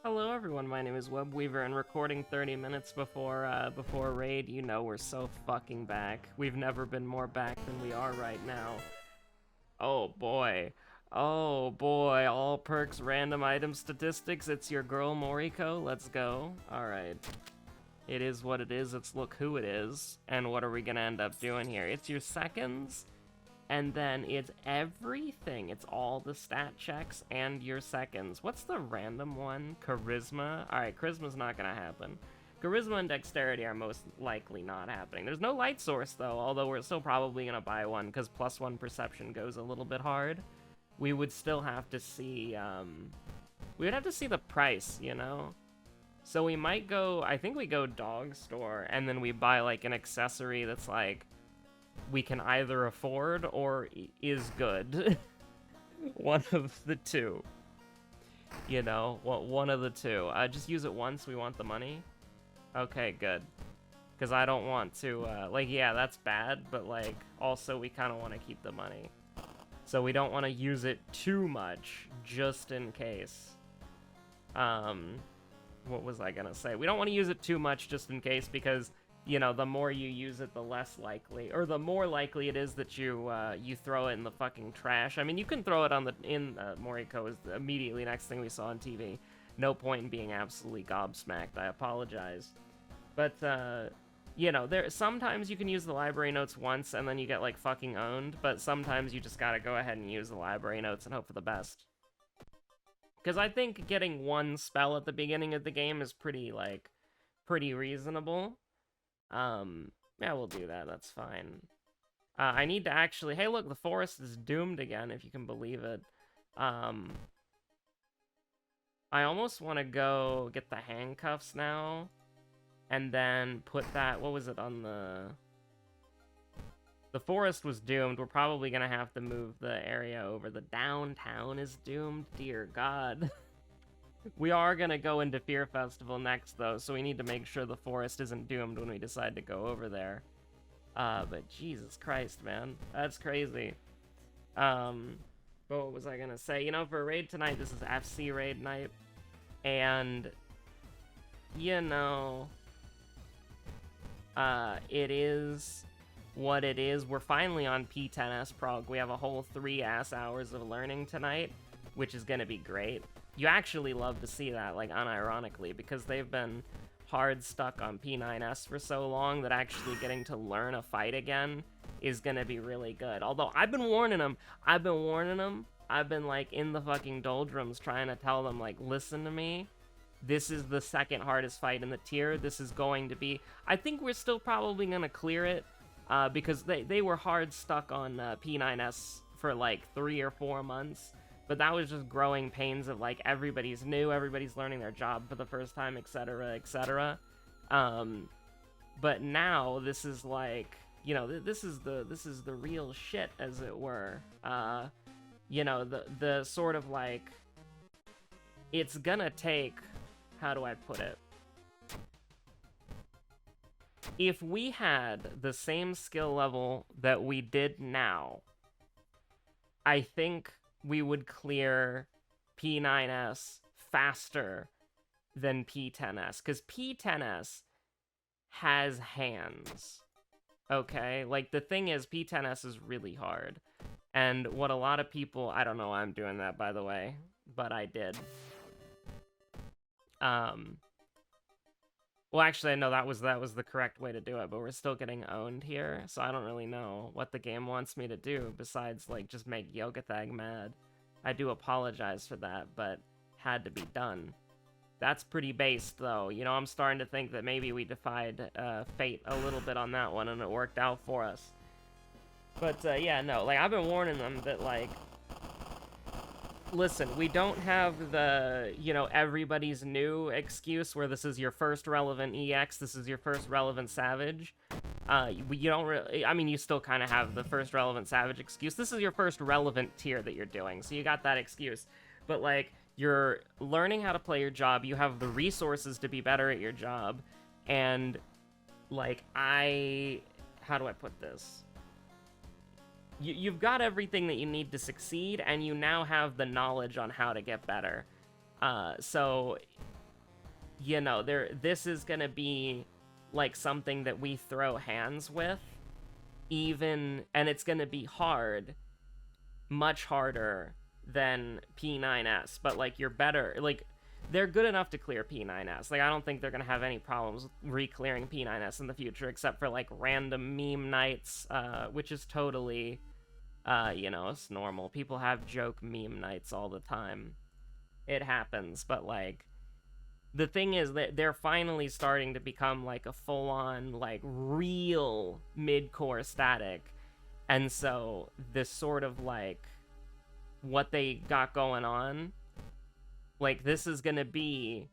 Hello everyone, my name is Webweaver, and recording 30 minutes before raid, you know we're so fucking back. We've never been more back than we are right now. Oh boy. Oh boy, all perks, random item statistics, it's your girl Moriko, let's go. Alright. It is what it is, let's look who it is, and what are we gonna end up doing here. It's your seconds, and then it's everything. It's all the stat checks and your seconds. What's the random one? Charisma? Alright, charisma's not gonna happen. Charisma and dexterity are most likely not happening. There's no light source, though, although we're still probably gonna buy one, because +1 perception goes a little bit hard. We would still have to see, we would have to see the price, you know? So we might go, I think we go dog store, and then we buy, like, an accessory that's, like, we can either afford or is good. One of the two. You know, one of the two. Just use it once, we want the money. Okay, good. Because I don't want to, like, yeah, that's bad, but, like, also we kind of want to keep the money. So we don't want to use it too much, just in case. What was I gonna say? We don't want to use it too much, just in case, because you know, the more you use it, the less likely, or the more likely it is that you throw it in the fucking trash. I mean, you can throw it on Moriko is immediately next thing we saw on TV. No point in being absolutely gobsmacked. I apologize, but you know, sometimes you can use the library notes once and then you get like fucking owned. But sometimes you just gotta go ahead and use the library notes and hope for the best. Because I think getting one spell at the beginning of the game is pretty reasonable. Yeah, we'll do that. That's fine. I need to actually... Hey, look, the forest is doomed again, if you can believe it. I almost want to go get the handcuffs now, and then put that... What was it on the... The forest was doomed. We're probably gonna have to move the area over. The downtown is doomed. Dear God. We are gonna go into Fear Festival next, though, so we need to make sure the forest isn't doomed when we decide to go over there. But Jesus Christ, man. That's crazy. But what was I gonna say? You know, for a raid tonight, this is FC raid night. And, you know, it is what it is. We're finally on P10S prog. We have a whole 3 ass hours of learning tonight, which is gonna be great. You actually love to see that, like, unironically, because they've been hard stuck on P9S for so long that actually getting to learn a fight again is gonna be really good. Although, I've been warning them. I've been, like, in the fucking doldrums trying to tell them, like, listen to me. This is the second hardest fight in the tier. This is going to be... I think we're still probably gonna clear it, because they were hard stuck on P9S for, like, 3 or 4 months. But that was just growing pains of, like, everybody's new, everybody's learning their job for the first time, etc., etc. But now, this is, like, you know, this is the real shit, as it were. You know, the sort of, like, it's gonna take, how do I put it? If we had the same skill level that we did now, I think we would clear P9S faster than P10S, because P10S has hands, okay? Like, the thing is, P10S is really hard, and what a lot of people... I don't know why I'm doing that, by the way, but I did. Well, actually, no, that was the correct way to do it, but we're still getting owned here, so I don't really know what the game wants me to do besides, like, just make Yogathag mad. I do apologize for that, but had to be done. That's pretty based, though. You know, I'm starting to think that maybe we defied fate a little bit on that one, and it worked out for us. But, yeah, no, like, I've been warning them that, like, listen, we don't have the, you know, everybody's new excuse where this is your first relevant EX, this is your first relevant Savage. You don't really, I mean, you still kind of have the first relevant Savage excuse. This is your first relevant tier that you're doing, so you got that excuse. But, like, you're learning how to play your job, you have the resources to be better at your job, and, like, how do I put this? You've got everything that you need to succeed, and you now have the knowledge on how to get better. So you know, this is gonna be like something that we throw hands with, even, and it's gonna be hard, much harder than P9S, but like you're better, like they're good enough to clear P9S. Like I don't think they're gonna have any problems re-clearing P9S in the future, except for like random meme nights, which is totally, you know, it's normal. People have joke meme nights all the time. It happens, but like the thing is that they're finally starting to become like a full-on like real mid-core static, and so this sort of like what they got going on, like this is gonna be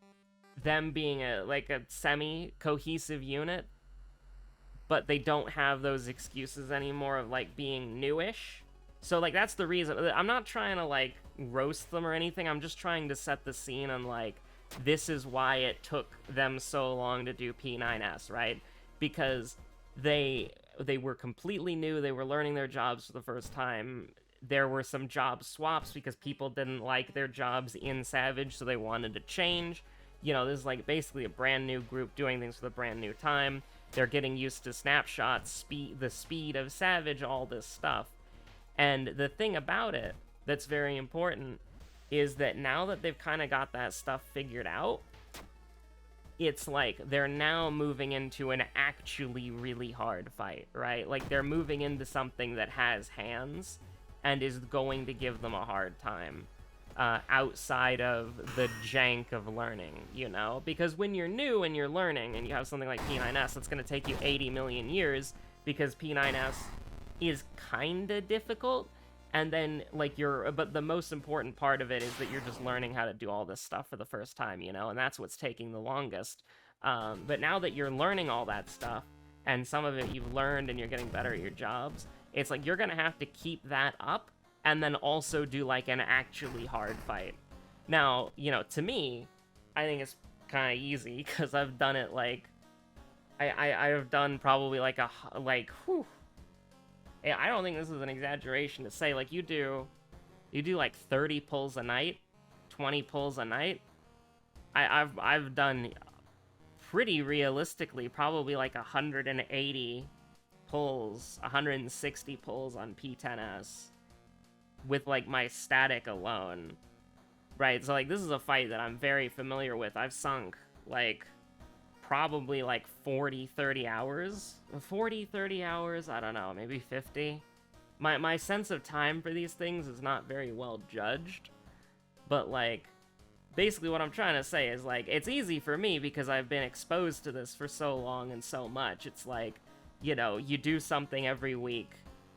them being a like a semi-cohesive unit, but they don't have those excuses anymore of like being newish. So like that's the reason. I'm not trying to like roast them or anything. I'm just trying to set the scene on like this is why it took them so long to do P9S, right? Because they were completely new. They were learning their jobs for the first time. There were some job swaps because people didn't like their jobs in Savage, so they wanted to change. You know, this is like basically a brand new group doing things for the brand new time. They're getting used to snapshots, the speed of Savage, all this stuff. And the thing about it that's very important is that now that they've kind of got that stuff figured out, it's like they're now moving into an actually really hard fight, right? Like they're moving into something that has hands and is going to give them a hard time, outside of the jank of learning, you know? Because when you're new and you're learning and you have something like P9S, that's going to take you 80 million years because P9S is kind of difficult. And then, like, but the most important part of it is that you're just learning how to do all this stuff for the first time, you know? And that's what's taking the longest. But now that you're learning all that stuff, and some of it you've learned and you're getting better at your jobs, it's like you're gonna have to keep that up and then also do, like, an actually hard fight. Now, you know, to me, I think it's kind of easy, because I've done it, like... I've done probably, like, whew... I don't think this is an exaggeration to say, like, you do like 30 pulls a night, 20 pulls a night. I've done pretty realistically probably like 180 pulls, 160 pulls on P10S with like my static alone, right? So like this is a fight that I'm very familiar with. I've sunk like probably like 30 hours, I don't know, maybe 50. My sense of time for these things is not very well judged, but like basically what I'm trying to say is like it's easy for me because I've been exposed to this for so long and so much. It's like, you know, you do something every week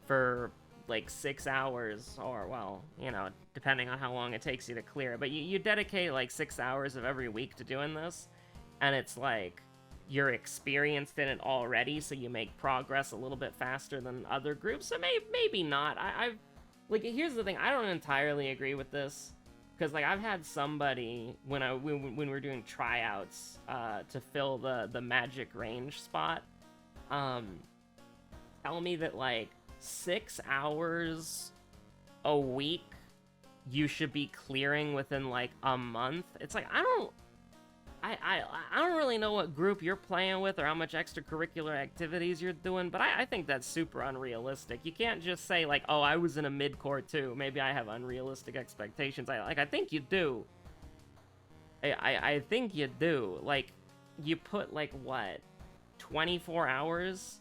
for like 6 hours, or well, you know, depending on how long it takes you to clear it, but you dedicate like 6 hours of every week to doing this, and it's like you're experienced in it already, so you make progress a little bit faster than other groups. So maybe not. I've like, here's the thing, I don't entirely agree with this, because like I've had somebody when we're doing tryouts to fill the magic range spot, tell me that like 6 hours a week you should be clearing within like a month. It's like I don't really know what group you're playing with or how much extracurricular activities you're doing, but I think that's super unrealistic. You can't just say like, oh, I was in a mid-core too, maybe I have unrealistic expectations. I think you do. I think you do. Like, you put like what, 24 hours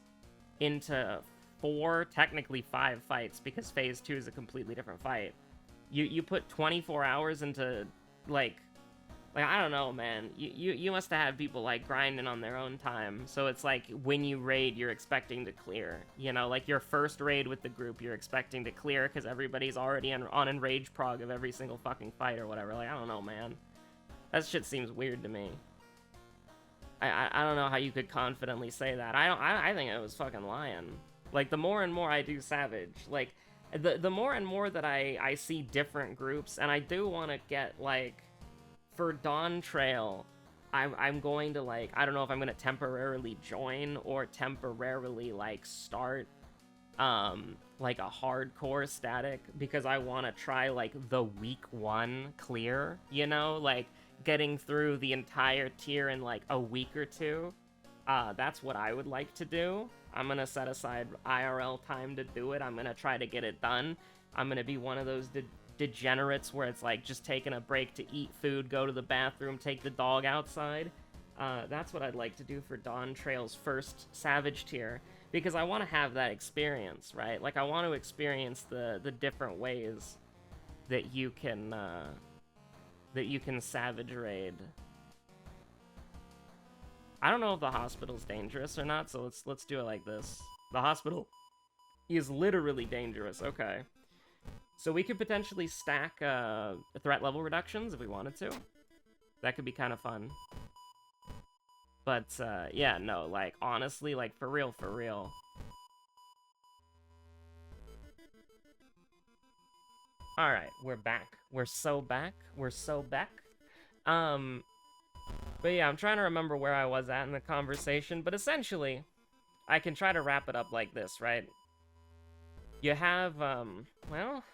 into 4, technically 5 fights, because phase 2 is a completely different fight. You put 24 hours into like I don't know, man. You must have had people like grinding on their own time. So it's like when you raid, you're expecting to clear. You know, like your first raid with the group, you're expecting to clear because everybody's already on enraged prog of every single fucking fight or whatever. Like, I don't know, man. That shit seems weird to me. I don't know how you could confidently say that. I think it was fucking lying. Like, the more and more I do Savage, like, the more and more that I see different groups, and I do want to get, like, for Dawn Trail, I'm going to, like, I don't know if I'm going to temporarily join or temporarily, like, start, like, a hardcore static, because I want to try, like, the week 1 clear, you know? Like, getting through the entire tier in like a week or two. That's what I would like to do. I'm gonna set aside IRL time to do it. I'm gonna try to get it done. I'm gonna be one of those degenerates where it's like just taking a break to eat food, go to the bathroom, take the dog outside. That's what I'd like to do for Dawn Trail's first Savage tier, because I want to have that experience, right? Like, I want to experience the different ways that you can Savage raid. I don't know if the hospital's dangerous or not, so let's do it like this. The hospital is literally dangerous. Okay. So we could potentially stack threat level reductions if we wanted to. That could be kind of fun. But, yeah, no, like, honestly, like, for real, for real. Alright, we're back. We're so back. We're so back. But yeah, I'm trying to remember where I was at in the conversation, but essentially, I can try to wrap it up like this, right? You have, well,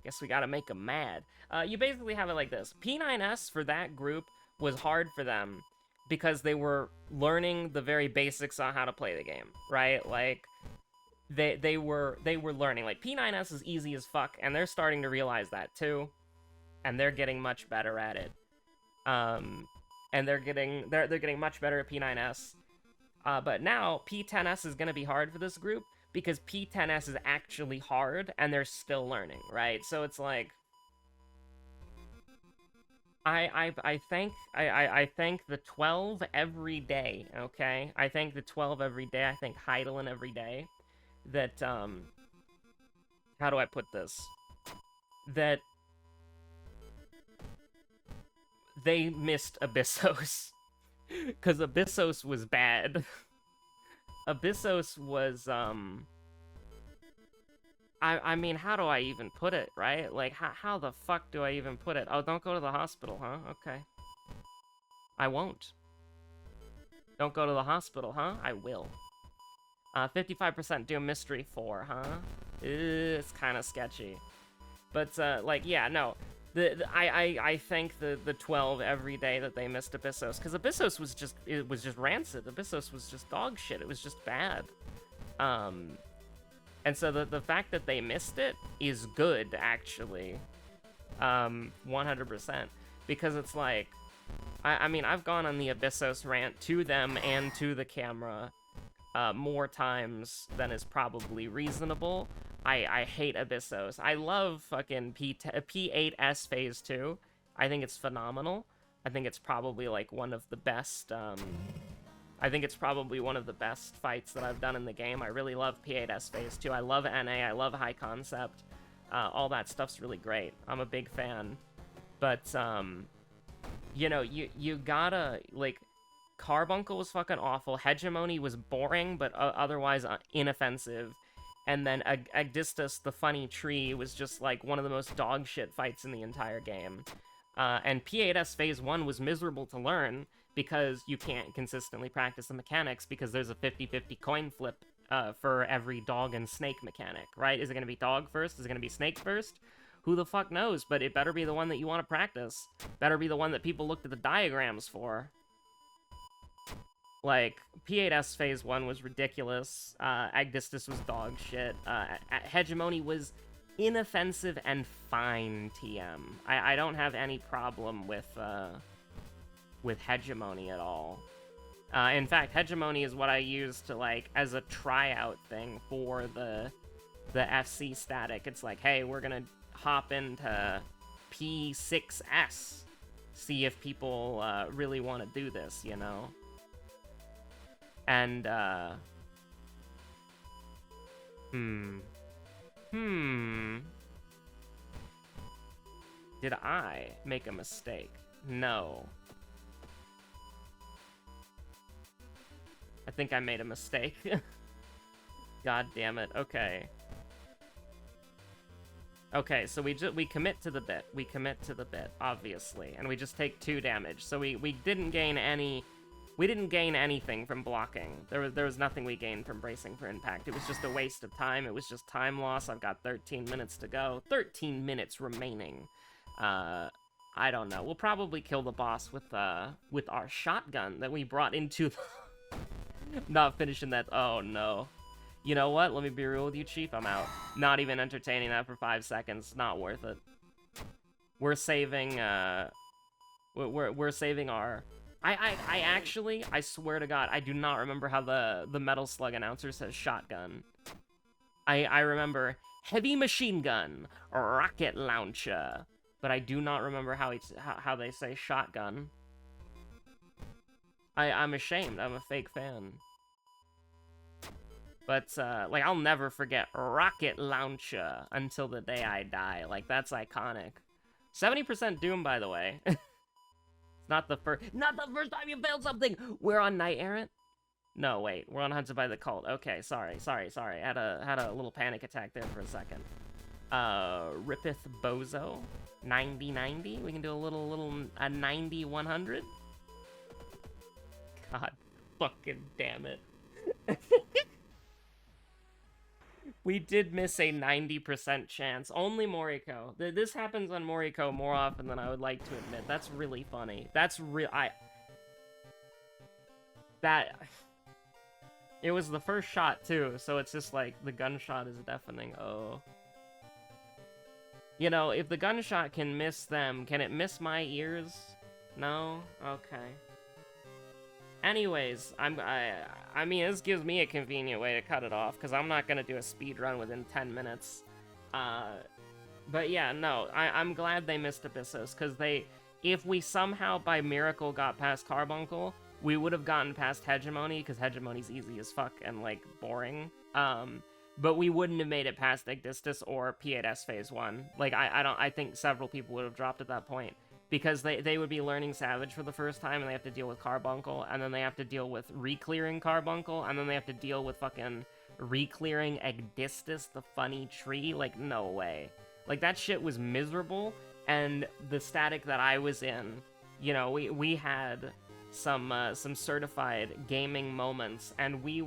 guess we gotta make them mad. You basically have it like this. P9S, for that group, was hard for them because they were learning the very basics on how to play the game, right? Like, they were learning. Like, P9S is easy as fuck, and they're starting to realize that too, and they're getting much better at it. And they're getting much better at P9S. But now P10S is gonna be hard for this group because P10S is actually hard, and they're still learning, right? So it's like, I thank the 12 every day, okay? I thank the 12 every day. I thank Heidelin every day. That, how do I put this? That they missed Abyssos. Because Abyssos was bad. Abyssos was, I mean, how do I even put it, right? Like, how the fuck do I even put it? Oh, don't go to the hospital, huh? Okay. I won't. Don't go to the hospital, huh? I will. 55% Doom Mystery 4, huh? It's kind of sketchy. But, like, yeah, no. I thank the 12 every day that they missed Abyssos, because Abyssos was just, it was just rancid. Abyssos was just dog shit. It was just bad. And so the fact that they missed it is good, actually. 100%. Because it's like, I mean, I've gone on the Abyssos rant to them and to the camera more times than is probably reasonable. I hate Abyssos. I love fucking P8S Phase 2. I think it's phenomenal. I think it's probably, like, one of the best, I think it's probably one of the best fights that I've done in the game. I really love P8S Phase 2. I love NA. I love High Concept. All that stuff's really great. I'm a big fan. But, you know, you gotta, like, Carbuncle was fucking awful. Hegemony was boring, but otherwise inoffensive. And then Agdistus, the funny tree, was just, like, one of the most dog shit fights in the entire game. And P8S Phase 1 was miserable to learn because you can't consistently practice the mechanics because there's a 50-50 coin flip for every dog and snake mechanic, right? Is it going to be dog first? Is it going to be snake first? Who the fuck knows? But it better be the one that you want to practice. Better be the one that people looked at the diagrams for. Like, P8S Phase 1 was ridiculous. Agdistus was dog shit. Hegemony was inoffensive and fine, TM. I don't have any problem with Hegemony at all. In fact, Hegemony is what I use to, like, as a tryout thing for the FC static. It's like, hey, we're gonna hop into P6S, see if people really want to do this, you know? And, Did I make a mistake? No. I think I made a mistake. God damn it. Okay. Okay, so we commit to the bit. We commit to the bit, obviously. And we just take 2 damage. So we didn't gain any... We didn't gain anything from blocking. There was nothing we gained from bracing for impact. It was just a waste of time. It was just time loss. I've got 13 minutes to go. 13 minutes remaining. I don't know. We'll probably kill the boss with our shotgun that we brought into Not finishing that. Oh, no. You know what? Let me be real with you, Chief. I'm out. Not even entertaining that for 5 seconds. Not worth it. We're saving, we're saving our... I actually, I swear to God, I do not remember how the Metal Slug announcer says shotgun. I remember heavy machine gun, rocket launcher, but I do not remember how they say shotgun. I'm ashamed. I'm a fake fan. But, like, I'll never forget rocket launcher until the day I die. Like, that's iconic. 70% Doom, by the way. It's not the first time you failed something! We're on Knight Errant? No, wait. We're on Hunted by the Cult. Okay, sorry. Had a little panic attack there for a second. Ripith Bozo. 90-90? We can do a 90-100? God fucking damn it. We did miss a 90% chance. Only Moriko. This happens on Moriko more often than I would like to admit. That's really funny. That's real. It was the first shot, too, so it's just like, the gunshot is deafening. Oh. You know, if the gunshot can miss them, can it miss my ears? No? Okay. Anyways, I mean, this gives me a convenient way to cut it off, because I'm not going to do a speed run within 10 minutes. But yeah, no, I'm glad they missed Abyssos, because if we somehow by miracle got past Carbuncle, we would have gotten past Hegemony, because Hegemony's easy as fuck and, like, boring. But we wouldn't have made it past Igdistis or P8S Phase 1. Like, I think several people would have dropped at that point. Because they would be learning Savage for the first time, and they have to deal with Carbuncle, and then they have to deal with re-clearing Carbuncle, and then they have to deal with fucking re-clearing Igdistis, the funny tree. Like, no way. Like, that shit was miserable, and the static that I was in, you know, we had some certified gaming moments, and we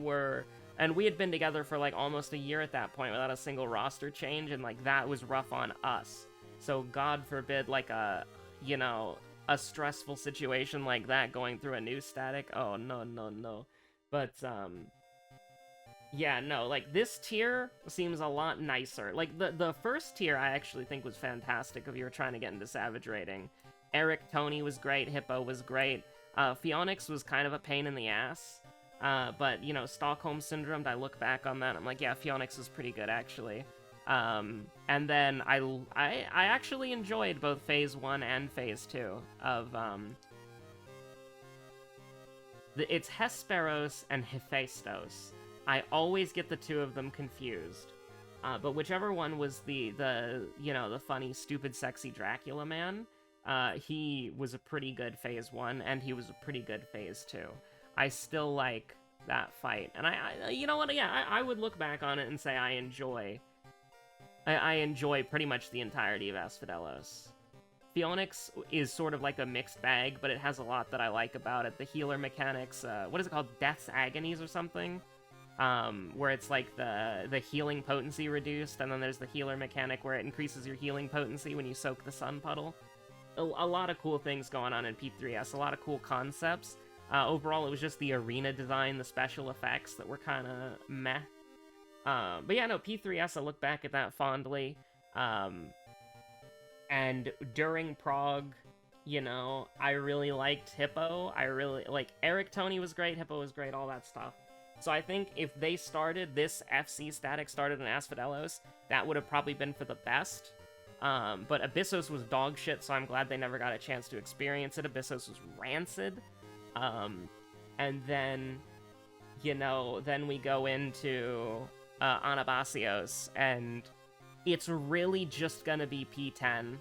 had been together for, like, almost a year at that point without a single roster change, and, like, that was rough on us. So, God forbid, like, a stressful situation like that going through a new static. Oh, no. But, yeah, no, like, this tier seems a lot nicer. Like, the first tier I actually think was fantastic if you were trying to get into Savage rating. Eric Tony was great, Hippo was great. Phoenix was kind of a pain in the ass. But, you know, Stockholm Syndrome, I look back on that, I'm like, yeah, Phoenix was pretty good, actually. And then I actually enjoyed both Phase 1 and Phase 2 of, it's Hesperos and Hephaestos. I always get the two of them confused. But whichever one was the funny, stupid, sexy Dracula man, he was a pretty good Phase 1, and he was a pretty good Phase 2. I still like that fight. And you know what, yeah, I would look back on it and say I enjoy pretty much the entirety of Asphodelos. Phoenix is sort of like a mixed bag, but it has a lot that I like about it. The healer mechanics, what is it called? Death's Agonies or something? Where it's like the healing potency reduced, and then there's the healer mechanic where it increases your healing potency when you soak the sun puddle. A lot of cool things going on in P3S, a lot of cool concepts. Overall, it was just the arena design, the special effects that were kind of meh. But yeah, no, P3S, I look back at that fondly. And during Prague, you know, I really liked Hippo. Eric Tony was great, Hippo was great, all that stuff. So I think if they started, this FC static started in Asphodelos, that would have probably been for the best. But Abyssos was dog shit, so I'm glad they never got a chance to experience it. Abyssos was rancid. And then, you know, then we go into Anabasios, and it's really just gonna be P10,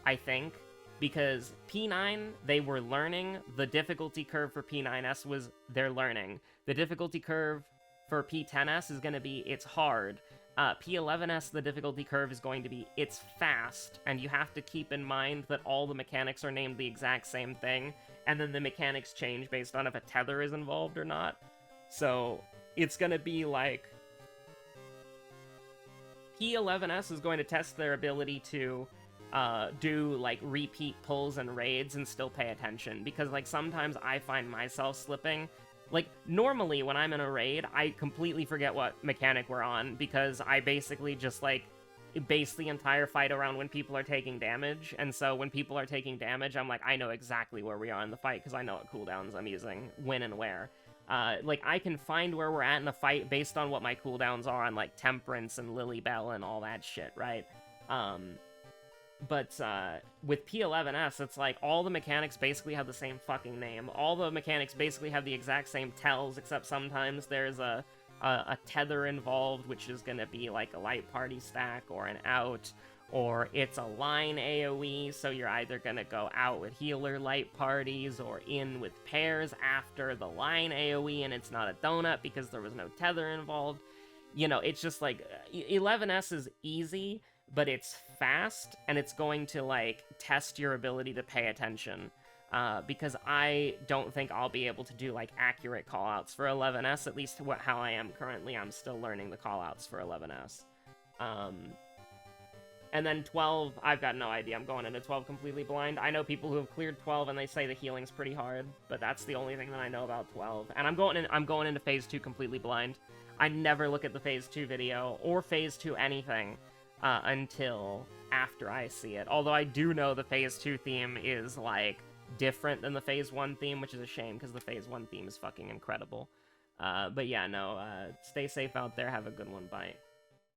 I think, because P9, they were learning. The difficulty curve for P9S was they're learning. The difficulty curve for P10S is gonna be it's hard. P11S, the difficulty curve is going to be it's fast, and you have to keep in mind that all the mechanics are named the exact same thing, and then the mechanics change based on if a tether is involved or not. So it's gonna be like P11S is going to test their ability to do like repeat pulls and raids and still pay attention, because like sometimes I find myself slipping. Like normally when I'm in a raid, I completely forget what mechanic we're on, because I basically just like base the entire fight around when people are taking damage, and so when people are taking damage, I'm like, I know exactly where we are in the fight because I know what cooldowns I'm using, when and where. Like, I can find where we're at in the fight based on what my cooldowns are on, like, Temperance and Lilybell and all that shit, right? But with P11S, it's like all the mechanics basically have the same fucking name. All the mechanics basically have the exact same tells, except sometimes there's a tether involved, which is going to be like a light party stack or an out, or it's a line AoE, so you're either going to go out with healer light parties or in with pairs after the line AoE, and it's not a donut because there was no tether involved. You know, it's just like 11S is easy, but it's fast, and it's going to like test your ability to pay attention. Because I don't think I'll be able to do, like, accurate callouts for 11S, at least how I am currently. I'm still learning the callouts for 11S. And then 12, I've got no idea. I'm going into 12 completely blind. I know people who have cleared 12, and they say the healing's pretty hard, but that's the only thing that I know about 12. And I'm going into Phase 2 completely blind. I never look at the Phase 2 video, or Phase 2 anything, until after I see it. Although I do know the Phase 2 theme is, like, different than the Phase 1 theme, which is a shame, because the Phase 1 theme is fucking incredible. But yeah, no, stay safe out there, have a good one, bye.